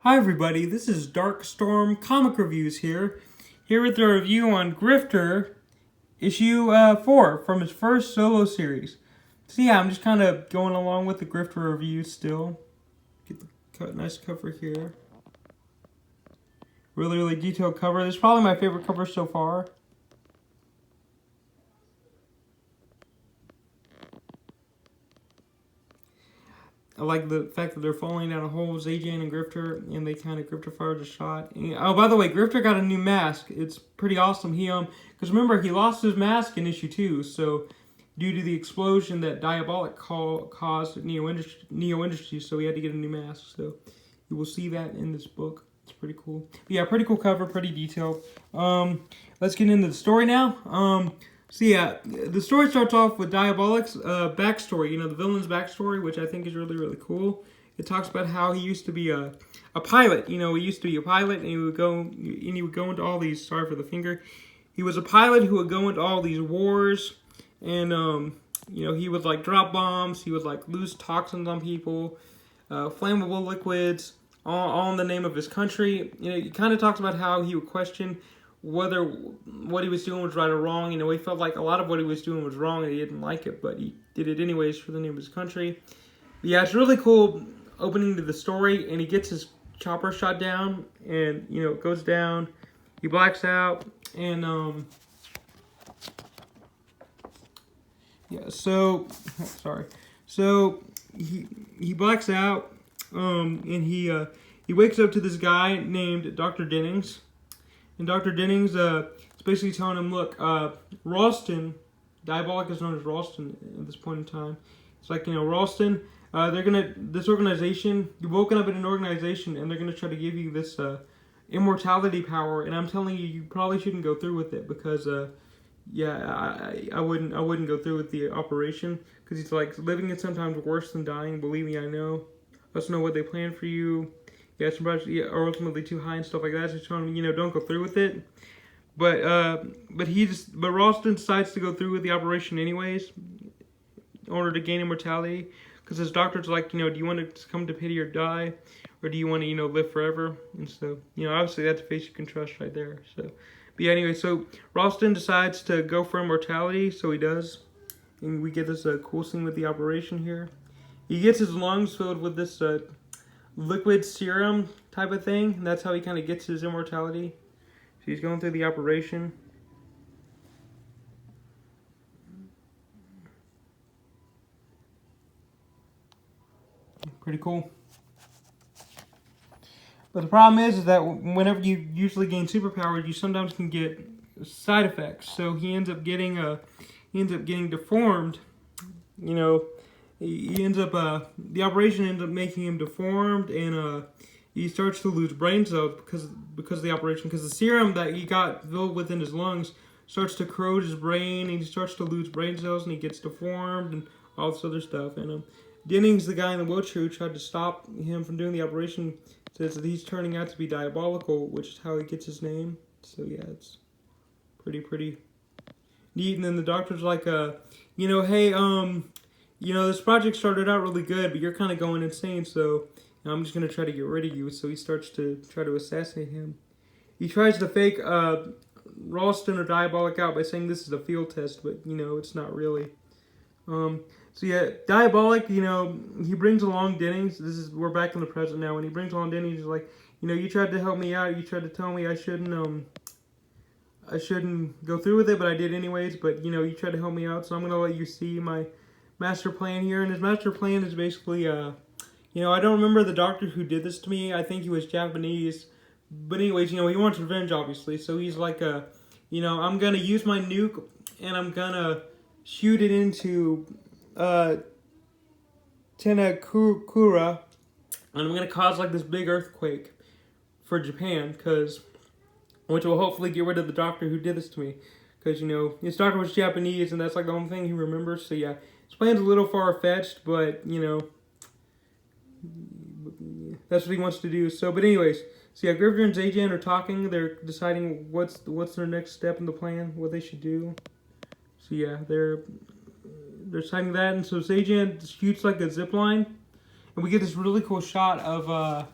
Hi everybody, this is WildStorm Comic Reviews here with a review on Grifter Issue 4 from his first solo series. So yeah, I'm just kind of going along with the Grifter review still. Get the nice cover here. Really detailed cover. This is probably my favorite cover so far. I like the fact that they're falling down a hole, Zajan and Grifter, and they kind of Grifter fired a shot. And, oh, by the way, Grifter got a new mask. It's pretty awesome. Because remember, he lost his mask in issue 2, so due to the explosion that Diabolic caused at Neo Industries, so he had to get a new mask. So you will see that in this book. It's pretty cool. But yeah, pretty cool cover, pretty detailed. Let's get into the story now. So yeah, the story starts off with Diabolic's backstory, the villain's backstory, which I think is really cool. It talks about how he used to be a pilot. He used to be a pilot, and he would go into all these. Sorry for the finger. He was a pilot who would go into all these wars, and he would like drop bombs. He would like lose toxins on people, flammable liquids, all in the name of his country. He kind of talks about how he would question whether what he was doing was right or wrong. He felt like a lot of what he was doing was wrong and he didn't like it, but he did it anyways for the name of his country. But yeah, it's really cool opening to the story, and he gets his chopper shot down, and it goes down. He blacks out, and so he blacks out, and he wakes up to this guy named Dr. Dennings. And Dr. Dennings is basically telling him, look, Ralston, Diabolic is known as Ralston at this point in time. It's like, Ralston, this organization, you've woken up in an organization, and they're going to try to give you this immortality power, and I'm telling you, you probably shouldn't go through with it, because, I wouldn't go through with the operation, because he's like, living is sometimes worse than dying, believe me, I know. Let's know what they plan for you. Yeah, some projects are ultimately too high and stuff like that. So he's telling him, don't go through with it. But Ralston decides to go through with the operation anyways, in order to gain immortality. Because his doctor's like, do you want to come to pity or die, or do you want to, live forever? And so, obviously that's a face you can trust right there. So, but yeah, anyway, so Ralston decides to go for immortality, so he does, and we get this cool scene with the operation here. He gets his lungs filled with this liquid serum type of thing, and that's how he kind of gets his immortality. So he's going through the operation. Pretty cool. But the problem is that whenever you usually gain superpowers, you sometimes can get side effects. So he ends up getting deformed. He ends up the operation ends up making him deformed, and he starts to lose brain cells because of the operation, because the serum that he got filled within his lungs starts to corrode his brain, and he starts to lose brain cells, and he gets deformed and all this other stuff. And Dennings, the guy in the wheelchair who tried to stop him from doing the operation, says that he's turning out to be diabolical, which is how he gets his name. So yeah, it's pretty neat. And then the doctor's like, hey, this project started out really good, but you're kind of going insane, so I'm just going to try to get rid of you. So he starts to try to assassinate him. He tries to fake Ralston or Diabolic out by saying this is a field test, but, it's not really. So yeah, Diabolic, he brings along Dennings. We're back in the present now. When he brings along Dennings, he's like, you tried to help me out. You tried to tell me I shouldn't go through with it, but I did anyways. But, you tried to help me out, so I'm going to let you see my master plan here. And his master plan is basically, I don't remember the doctor who did this to me. I think he was Japanese. But anyways, he wants revenge, obviously. So he's like, I'm going to use my nuke, and I'm going to shoot it into Tenakura, and I'm going to cause like this big earthquake for Japan, which will hopefully get rid of the doctor who did this to me. Because, his doctor was Japanese, and that's like the only thing he remembers. So yeah, his plan's a little far-fetched, but, that's what he wants to do. So, but anyways, so yeah, Grifter and Zajan are talking. They're deciding what's their next step in the plan, what they should do. So yeah, they're deciding that, and so Zajan shoots like a zip line, and we get this really cool shot of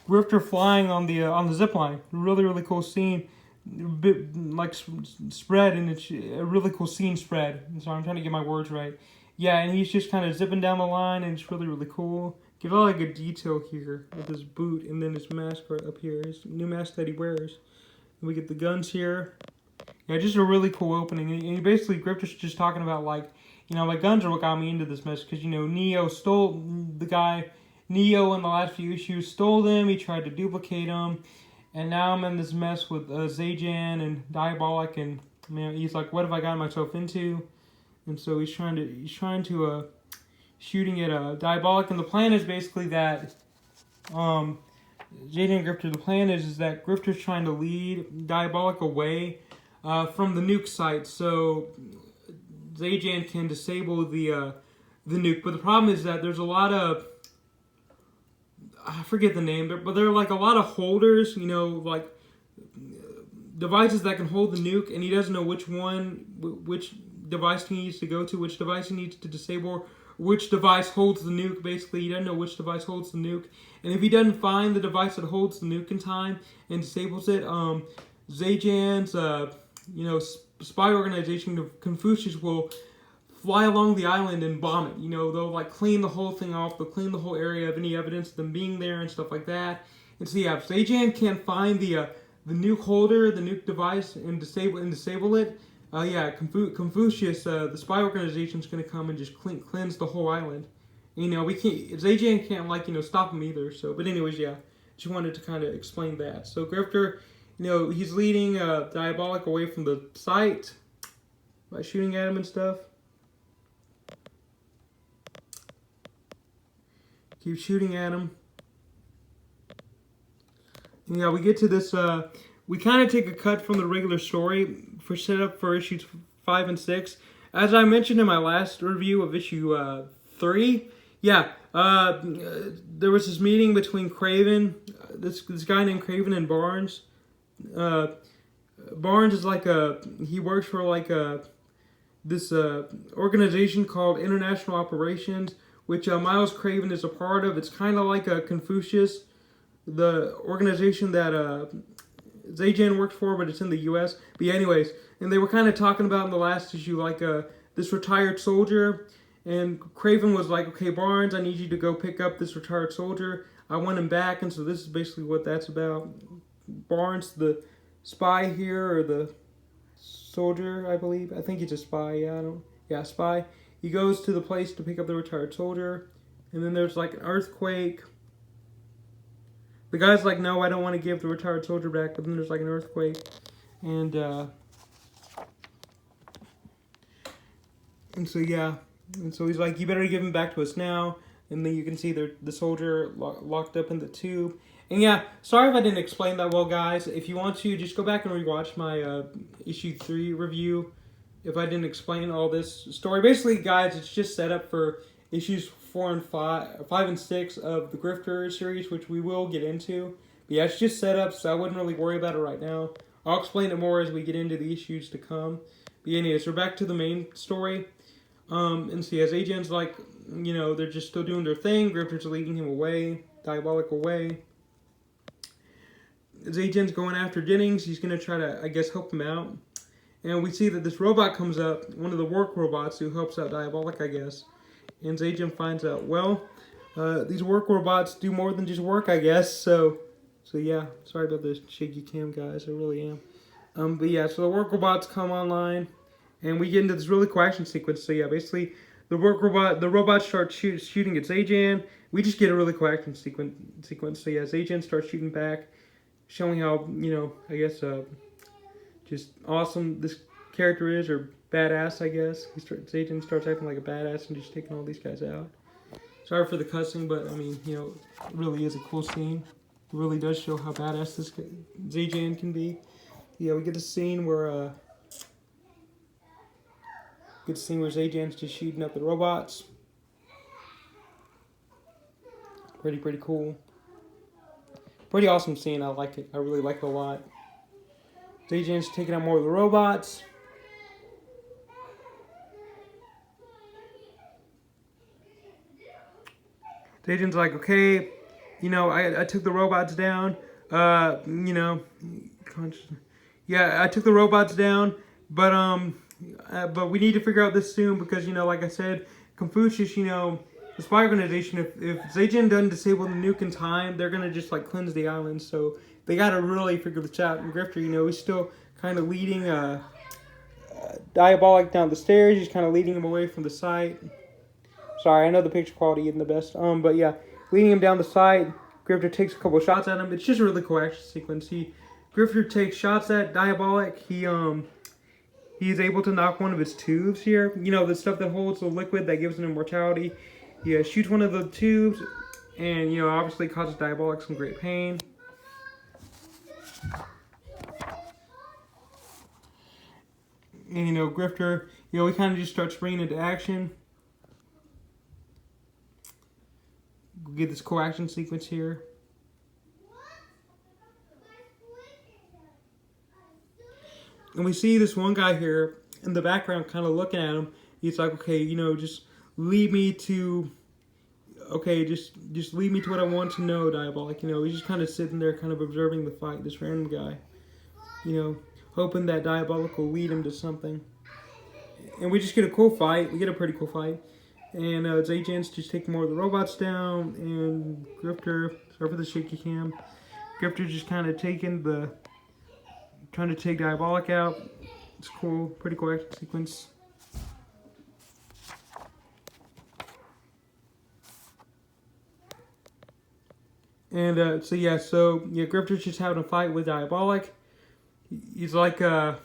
Grifter flying on the zip line. Really cool scene. Bit like spread, and it's a really cool scene spread. So I'm trying to get my words right. Yeah, and he's just kind of zipping down the line, and it's really cool. Get a lot of good detail here with his boot, and then his mask right up here, his new mask that he wears. And we get the guns here. Yeah, just a really cool opening. And he basically, Grifter's just talking about, like, you know, like, guns are what got me into this mess. Because, you know, Neo stole the guy. Neo in the last few issues stole them. He tried to duplicate them. And now I'm in this mess with Zajan and Diabolic. And, man, he's like, what have I gotten myself into? And so he's trying to shooting at Diabolic. And the plan is basically that, Zajan and Grifter, the plan is that Grifter's trying to lead Diabolic away from the nuke site, so Zajan can disable the nuke. But the problem is that there's a lot of, I forget the name, but there are like a lot of holders, you know, like devices that can hold the nuke, and he doesn't know which device he needs to go to, which device he needs to disable, which device holds the nuke. Basically, he doesn't know which device holds the nuke, and if he doesn't find the device that holds the nuke in time and disables it, Zajan's spy organization, Confucius, will fly along the island and bomb it. You know, they'll like clean the whole thing off. They'll clean the whole area of any evidence of them being there and stuff like that. And so yeah, if Zajan can't find the nuke holder, the nuke device, and disable it, Confucius, the spy organization, is going to come and just cleanse the whole island. You know, Zajan can't stop him either. So, but anyways, yeah, just wanted to kind of explain that. So Grifter, you know, he's leading Diabolic away from the site by shooting at him and stuff. Keep shooting at him. And yeah, we get to this, we kind of take a cut from the regular story for setup for issues 5 and 6. As I mentioned in my last review of issue 3, yeah, there was this meeting between Craven, this guy named Craven, and Barnes. Barnes is like he works for like this organization called International Operations, which Miles Craven is a part of. It's kind of like a Confucius, the organization that Zajan works for, but it's in the U.S. But yeah, anyways, and they were kind of talking about in the last issue, like this retired soldier, and Craven was like, okay, Barnes, I need you to go pick up this retired soldier. I want him back, and so this is basically what that's about. Barnes, the spy here, or the soldier, I believe. I think he's a spy. Spy. He goes to the place to pick up the retired soldier, and then there's like an earthquake. The guy's like, no, I don't want to give the retired soldier back, but then there's like an earthquake, and so yeah, and so he's like, you better give him back to us now. And then you can see the soldier locked up in the tube. And yeah, sorry if I didn't explain that well, guys. If you want to, just go back and rewatch my issue 3 review if I didn't explain all this story. Basically, guys, it's just set up for issues 4 and 5 and 6 of the Grifter series, which we will get into. But yeah, it's just set up, so I wouldn't really worry about it right now. I'll explain it more as we get into the issues to come. But anyways, we're back to the main story. And so yeah, Zajan's like, you know, they're just still doing their thing. Grifter's leading him away, Diabolic away. Zajan's going after Jennings. He's going to try to, I guess, help him out. And we see that this robot comes up, one of the work robots who helps out Diabolic, I guess. And Zajan finds out, well, these work robots do more than just work, I guess. So yeah, sorry about the shaky cam, guys. I really am. But yeah, so the work robots come online, and we get into this really cool action sequence. So yeah, basically, the robot starts shooting at Zajan. We just get a really cool action sequence. So yeah, Zajan starts shooting back, showing how, you know, I guess, just awesome this character is, or badass, I guess. Zajan starts acting like a badass and just taking all these guys out. Sorry for the cussing, but I mean, you know, it really is a cool scene. It really does show how badass this Zajan can be. Yeah, we get a scene where Zajan's just shooting up the robots. Pretty cool. Pretty awesome scene. I like it. I really like it a lot. Zajan's taking out more of the robots. Zajan's like, okay, you know, I took the robots down. You know, yeah, I took the robots down, but we need to figure out this soon because, you know, like I said, Confucius, you know, the spy organization, if Zayjin doesn't disable the nuke in time, they're gonna just like cleanse the island. So they gotta really figure this out. And Grifter, you know, he's still kind of leading Diabolic down the stairs. He's kind of leading him away from the site. Sorry, I know the picture quality isn't the best. But yeah, leading him down the site. Grifter takes a couple shots at him. It's just a really cool action sequence. Grifter takes shots at Diabolic. He's able to knock one of his tubes here. You know, the stuff that holds the liquid that gives him immortality. He shoots one of the tubes, and, you know, obviously causes Diabolic some great pain. And, you know, Grifter, you know, he kind of just starts springing into action. We get this cool action sequence here. And we see this one guy here in the background kind of looking at him. He's like, okay, you know, just lead me to, okay, just lead me to what I want to know, Diabolic. You know, he's just kind of sitting there kind of observing the fight, this random guy. You know, hoping that Diabolic will lead him to something. And we just get a cool fight. We get a pretty cool fight. And Zayjan's just taking more of the robots down. And Grifter, sorry for the shaky cam. Grifter just kind of trying to take Diabolic out. It's cool, pretty cool action sequence. And so yeah, Grifter's just having a fight with Diabolic. He's like, they're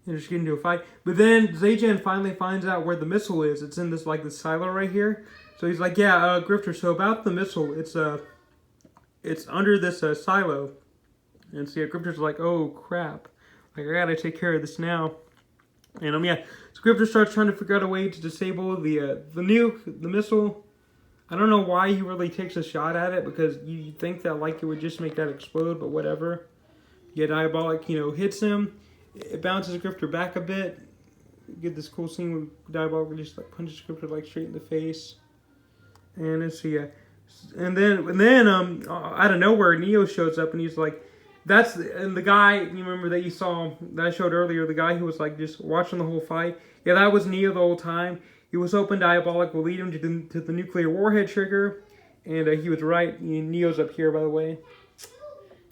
just getting into a fight. But then Zayjan finally finds out where the missile is. It's in this silo right here. So he's like, yeah, Grifter, so about the missile, it's under this silo. And so yeah, Grifter's like, oh crap, like I gotta take care of this now. And yeah, so Grifter starts trying to figure out a way to disable the nuke, the missile. I don't know why he really takes a shot at it, because you think that like it would just make that explode, but whatever. Yeah, Diabolic, you know, hits him. It bounces Grifter back a bit. You get this cool scene where Diabolic just like punches Grifter like straight in the face. And so yeah, and then out of nowhere, Neo shows up and he's like, and the guy, you remember that you saw, that I showed earlier, the guy who was like just watching the whole fight? Yeah, that was Neo the whole time. He was hoping Diabolic will lead him to the nuclear warhead trigger. And he was right. Neo's up here, by the way.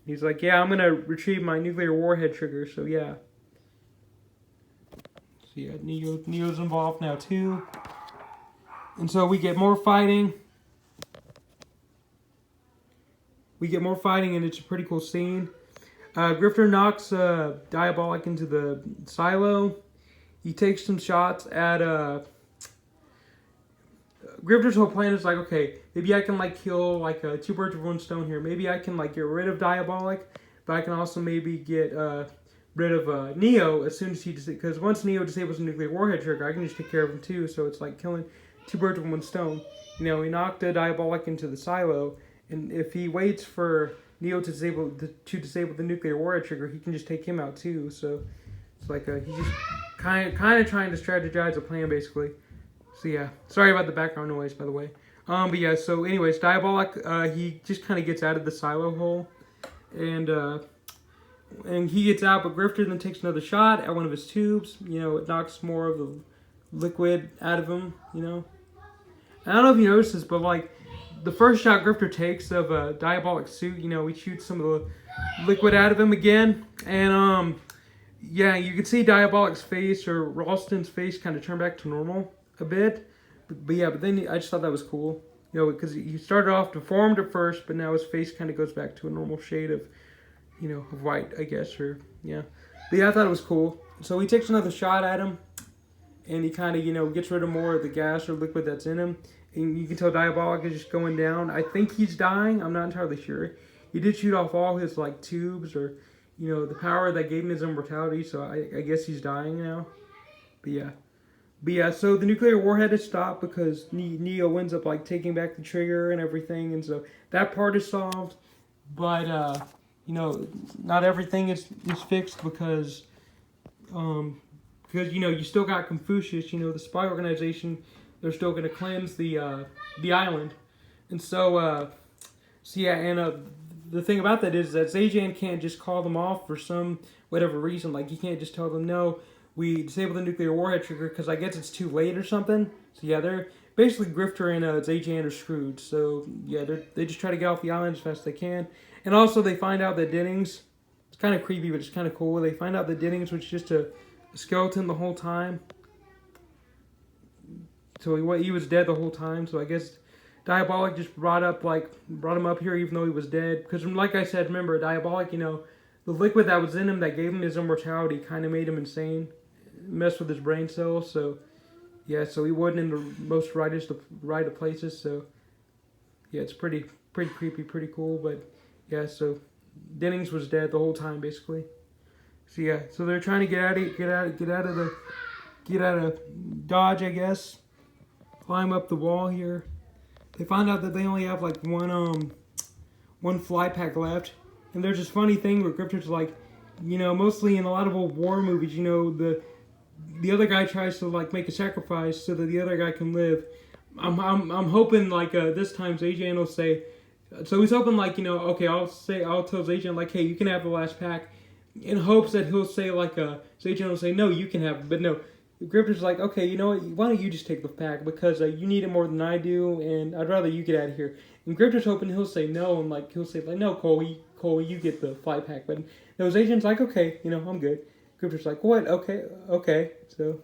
He's like, yeah, I'm going to retrieve my nuclear warhead trigger, so yeah. So yeah, Neo's involved now too. And so we get more fighting. And it's a pretty cool scene. Grifter knocks Diabolic into the silo. He takes some shots at Grifter's whole plan is like, okay, maybe I can like kill like two birds with one stone here. Maybe I can like get rid of Diabolic, but I can also maybe get rid of Neo as soon as because once Neo disables the nuclear warhead trigger, I can just take care of him too. So it's like killing two birds with one stone. You know, he knocked Diabolic into the silo, and if he waits for Neo to disable the nuclear warhead trigger, he can just take him out too. So it's like he's just kind of trying to strategize a plan basically. So yeah, sorry about the background noise, by the way. But yeah, so anyways, Diabolic, he just kind of gets out of the silo hole, and he gets out, but Grifter then takes another shot at one of his tubes. You know, it knocks more of the liquid out of him, you know. And I don't know if you noticed this, but like, the first shot Grifter takes of Diabolic's suit, you know, he shoots some of the liquid out of him again, and yeah, you can see Diabolic's face, or Ralston's face, kind of turn back to normal a bit, but yeah, but then I just thought that was cool, you know, because he started off deformed at first, but now his face kind of goes back to a normal shade of, you know, of white, I guess, or yeah. But yeah, I thought it was cool. So he takes another shot at him, and he kind of, you know, gets rid of more of the gas or liquid that's in him, and you can tell Diabolic is just going down. I think he's dying. I'm not entirely sure. He did shoot off all his like tubes, or, you know, the power that gave him his immortality. So I guess he's dying now. But yeah, so the nuclear warhead is stopped because Neo ends up like taking back the trigger and everything, and so that part is solved. But you know, not everything is fixed because you know, you still got Confucius, you know, the spy organization. They're still going to cleanse the island, and so So yeah, and the thing about that is that Zajan can't just call them off for some whatever reason. Like, he can't just tell them, no, we disable the nuclear warhead trigger because I guess it's too late or something. So yeah, they're basically Grifter and Zajan are screwed. So yeah, they just try to get off the island as fast as they can. And also they find out that Dennings, it's kind of creepy, but it's kind of cool. They find out that Dennings was just a skeleton the whole time. So he was dead the whole time. So I guess Diabolic just brought him up here even though he was dead. Because like I said, remember, Diabolic, the liquid that was in him that gave him his immortality kind of made him insane. Messed with his brain cells. So yeah, so he wasn't in the most right of places. So yeah, it's pretty creepy, pretty cool. But yeah, so Dennings was dead the whole time basically. So yeah, so they're trying to get out of Dodge, I guess. Climb up the wall here. They find out that they only have like one fly pack left, and there's this funny thing where Grifter's like, mostly in a lot of old war movies, the other guy tries to like make a sacrifice so that the other guy can live. I'm hoping like this time Zajan will say, so he's hoping like okay, I'll tell Zajan like, hey, you can have the last pack, in hopes that he'll say like Zajan will say, no, you can have it, but no. Grifter's like, okay, you know what? Why don't you just take the pack because you need it more than I do, and I'd rather you get out of here. And Grifter's hoping he'll say no, and like he'll say like, no, Cole, you get the fly pack. But no, Zajan's like, okay, I'm good. Grifter's like, what? Okay. So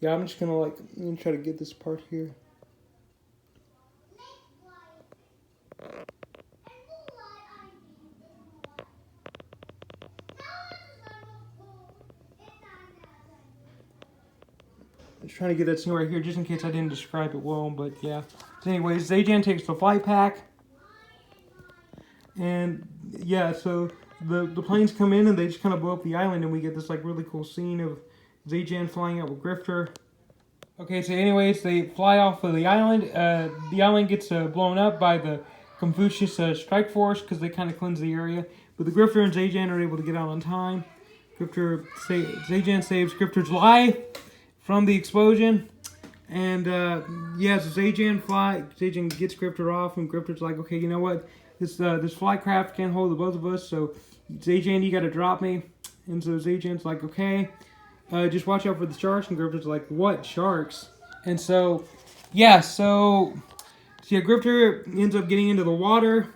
yeah, I'm just gonna try to get this part here. I'm just trying to get that scene right here, just in case I didn't describe it well, but yeah. So anyways, Zajan takes the flight pack, and yeah, so the planes come in and they just kind of blow up the island, and we get this like really cool scene of Zajan flying out with Grifter. Okay, so anyways, they fly off of the island. The island gets blown up by the Confucius strike force because they kind of cleanse the area, but the Grifter and Zajan are able to get out on time. Zajan saves Grifter's life from the explosion, and yeah, so Zajan gets Grifter off, and Grifter's like, okay, you know what, this flight craft can't hold the both of us, so Zajan, you gotta drop me. And so Zajan's like, okay, just watch out for the sharks, and Grifter's like, what, sharks? And so yeah, Grifter ends up getting into the water,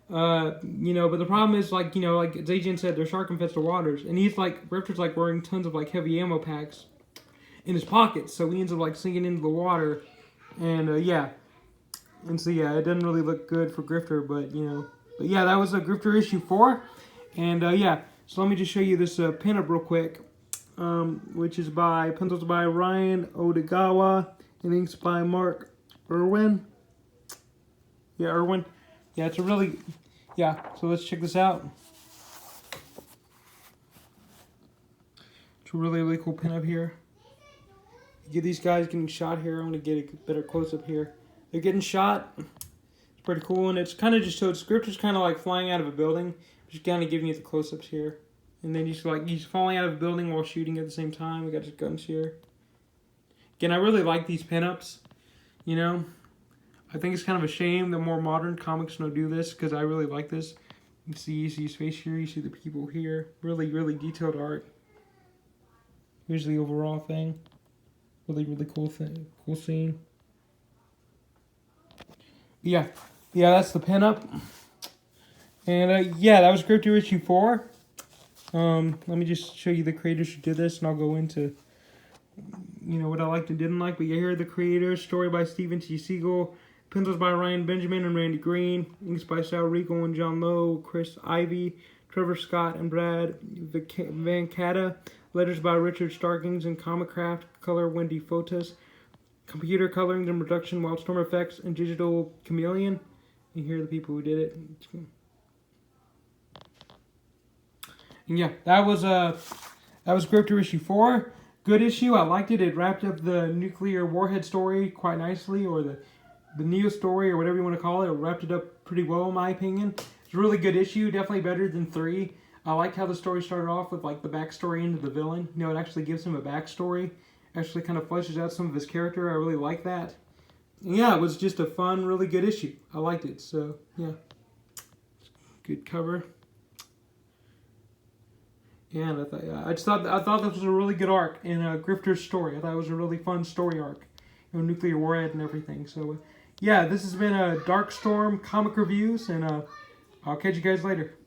but the problem is like Zajan said, they're shark infested waters, and Grifter's like wearing tons of like heavy ammo packs in his pockets, so he ends up like sinking into the water, and yeah, and so yeah, it doesn't really look good for Grifter, but yeah, that was a Grifter issue 4, and yeah, so let me just show you this pinup real quick, which is pencils by Ryan Odegawa, and inks by Mark Irwin. Yeah, Irwin. Yeah, it's a really, yeah. So let's check this out. It's a really cool pinup here. Get these guys getting shot here. I'm going to get a better close-up here. They're getting shot. It's pretty cool, and it's kind of just, so the script is kind of like flying out of a building. Just kind of giving you the close-ups here. And then he's falling out of a building while shooting at the same time. We got his guns here. Again, I really like these pinups. I think it's kind of a shame that more modern comics don't do this, because I really like this. You see his face here. You see the people here. Really detailed art. Here's the overall thing. Really cool scene. Yeah, that's the pinup. And yeah, that was Grifter issue 4. Let me just show you the creators who did this, and I'll go into what I liked and didn't like. But yeah, here are the creators. Story by Steven T. Siegel, pencils by Ryan Benjamin and Randy Green, inks by Sal Rico and John Lowe, Chris Ivey, Trevor Scott and Brad Van Cata. Letters by Richard Starkings and Comicraft, color Wendy Fotis, computer coloring and reduction WildStorm effects, and digital chameleon. And here are the people who did it. And yeah, that was Grifter issue 4. Good issue. I liked it. It wrapped up the nuclear warhead story quite nicely, or the Neo story, or whatever you want to call it. It wrapped it up pretty well, in my opinion. It's a really good issue. Definitely better than 3. I like how the story started off with like the backstory into the villain. It actually gives him a backstory. Actually kind of fleshes out some of his character. I really like that. And yeah, it was just a fun, really good issue. I liked it. So, yeah. Good cover. And I thought this was a really good arc in Grifter's story. I thought it was a really fun story arc, nuclear warhead and everything. So, yeah, this has been Dark Storm Comic Reviews, and I'll catch you guys later.